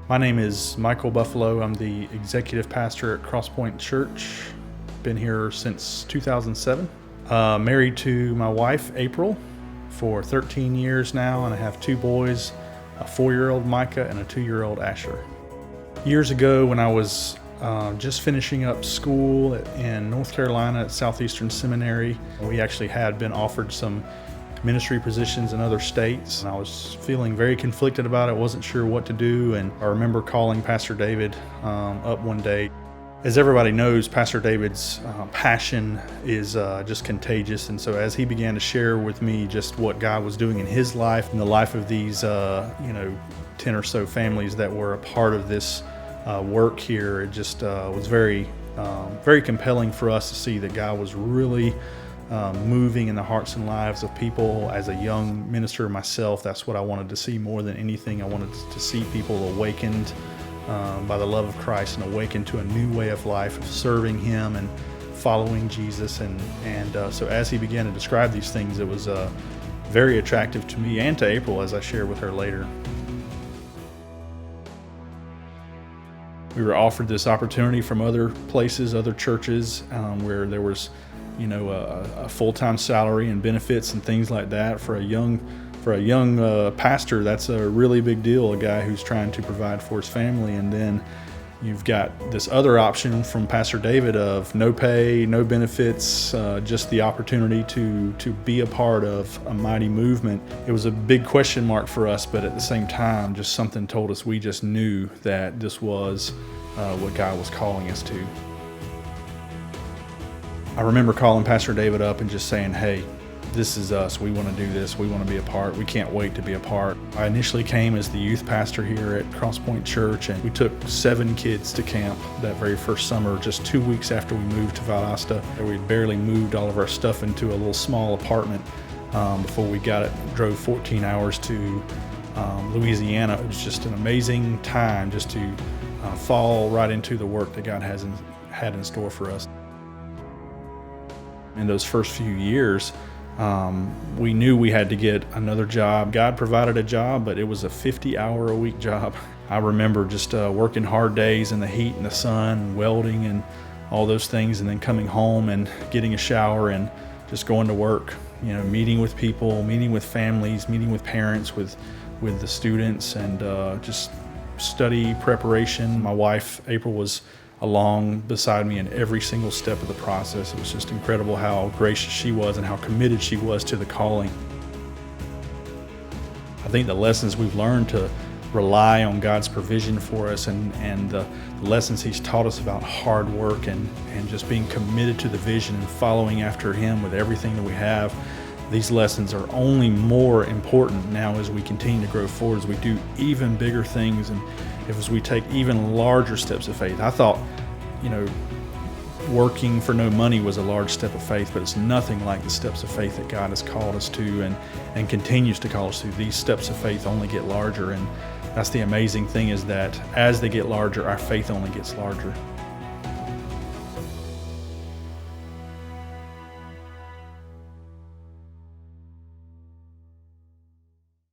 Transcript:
My name is Michael Buffloe. I'm the executive pastor at CrossPointe Church. Been here since 2007. Married to my wife, April, for 13 years now, and I have two boys, a 4-year-old Micah and a 2-year-old Asher. Years ago, when I was just finishing up school in North Carolina at Southeastern Seminary, we actually had been offered some ministry positions in other states. And I was feeling very conflicted about it, wasn't sure what to do, and I remember calling Pastor David up one day. As everybody knows, Pastor David's passion is just contagious, and so as he began to share with me just what God was doing in his life and the life of these 10 or so families that were a part of this work here, it just was very compelling for us to see that God was really moving in the hearts and lives of people. As a young minister myself, that's what I wanted to see more than anything. I wanted to see people awakened by the love of Christ and awakened to a new way of life, of serving Him and following Jesus. And so as he began to describe these things, it was very attractive to me and to April, as I share with her later. We were offered this opportunity from other places, other churches, where there was a full-time salary and benefits and things like that. For a young pastor, that's a really big deal, a guy who's trying to provide for his family. And then you've got this other option from Pastor David of no pay, no benefits, just the opportunity to be a part of a mighty movement. It was a big question mark for us, but at the same time, just something told us we just knew that this was what God was calling us to. I remember calling Pastor David up and just saying, hey, this is us. We want to do this. We want to be a part. We can't wait to be a part. I initially came as the youth pastor here at CrossPointe Church, and we took 7 kids to camp that very first summer, just 2 weeks after we moved to Valdosta. We'd barely moved all of our stuff into a little small apartment before we drove 14 hours to Louisiana. It was just an amazing time just to fall right into the work that God had in store for us. In those first few years, we knew we had to get another job. God provided a job, but it was a 50-hour-a-week job. I remember just working hard days in the heat and the sun, and welding and all those things, and then coming home and getting a shower and just going to work, meeting with people, meeting with families, meeting with parents, with the students, and just study preparation. My wife, April, was along beside me in every single step of the process. It was just incredible how gracious she was and how committed she was to the calling. I think the lessons we've learned to rely on God's provision for us and the lessons He's taught us about hard work and just being committed to the vision and following after Him with everything that we have, these lessons are only more important now as we continue to grow forward, as we do even bigger things and as we take even larger steps of faith. I thought, working for no money was a large step of faith, but it's nothing like the steps of faith that God has called us to and continues to call us to. These steps of faith only get larger, and that's the amazing thing, is that as they get larger, our faith only gets larger.